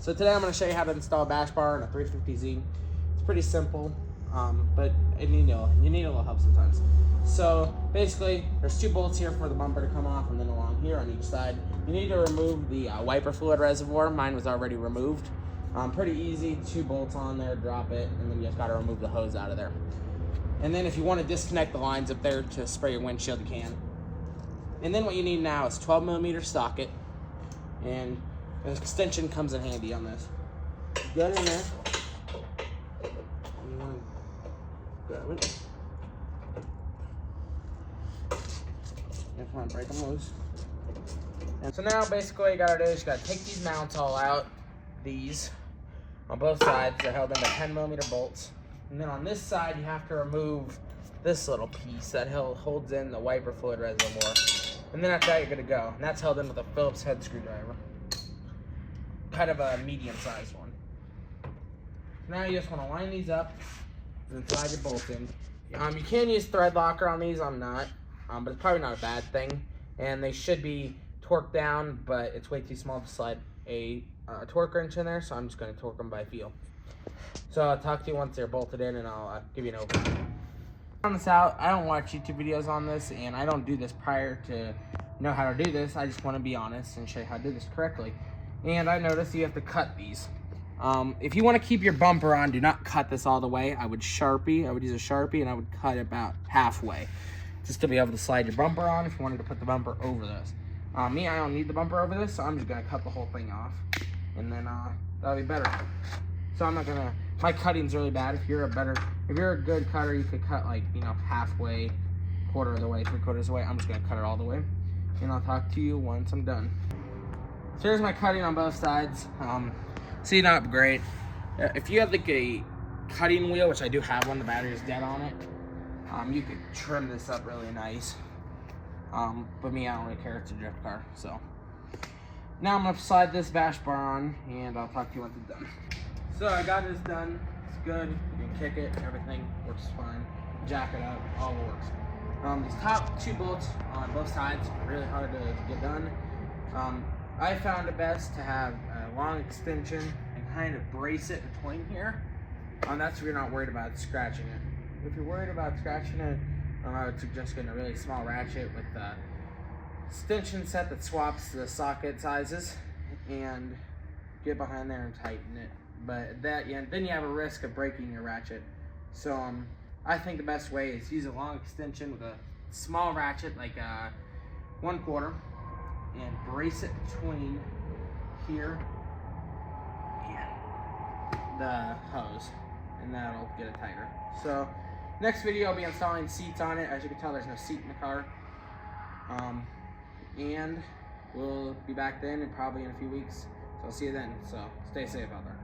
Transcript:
So today I'm going to show you how to install a bash bar in a 350Z. It's pretty simple, but you need a little help sometimes. So basically, there's 2 bolts here for the bumper to come off, and then along here on each side. You need to remove the wiper fluid reservoir. Mine was already removed. Pretty easy, 2 bolts on there, drop it, and then you just got to remove the hose out of there. And then if you want to disconnect the lines up there to spray your windshield, you can. And then what you need now is 12mm socket, and an extension comes in handy on this. Get in there. You want to grab it. Come on, break them loose. And so now basically what you gotta do is you gotta take these mounts all out. These on both sides, they're held in by 10mm bolts. And then on this side, you have to remove this little piece that holds in the wiper fluid reservoir. And then after that, you're good to go. And that's held in with a Phillips head screwdriver. Kind of a medium-sized one. Now you just want to line these up and then slide your bolts in. You can use thread locker on these. I'm not, but it's probably not a bad thing. And they should be torqued down, but it's way too small to slide a torque wrench in there, so I'm just going to torque them by feel. So I'll talk to you once they're bolted in, and I'll give you an overview. On this out, I don't watch YouTube videos on this, and I don't do this prior to know how to do this. I just want to be honest and show you how to do this correctly. And I noticed you have to cut these. If you want to keep your bumper on, do not cut this all the way. I would use a Sharpie, and I would cut it about halfway, just to be able to slide your bumper on if you wanted to put the bumper over this. Me, I don't need the bumper over this, so I'm just gonna cut the whole thing off, and then that'll be better. So I'm not gonna. My cutting's really bad. If you're a good cutter, you could cut like halfway, quarter of the way, 3/4 of the way. I'm just gonna cut it all the way, and I'll talk to you once I'm done. So here's my cutting on both sides. See, not great. If you have like a cutting wheel, which I do have one, the battery is dead on it. You could trim this up really nice. But me, I don't really care. It's a drift car. So now I'm gonna slide this bash bar on, and I'll talk to you once it's done. So I got this done. It's good. You can kick it. Everything works fine. Jack it up. All works. These top 2 bolts on both sides are really hard to get done. I found it best to have a long extension and kind of brace it between here. That's if you're not worried about scratching it. If you're worried about scratching it, I would suggest getting a really small ratchet with the extension set that swaps the socket sizes, and get behind there and tighten it. But then you have a risk of breaking your ratchet. So I think the best way is use a long extension with a small ratchet, like 1/4, and brace it between here and the hose, and that'll get it tighter. So next video I'll be installing seats on it. As you can tell, there's no seat in the car. And we'll be back then, and probably in a few weeks. So I'll see you then. So stay safe out there.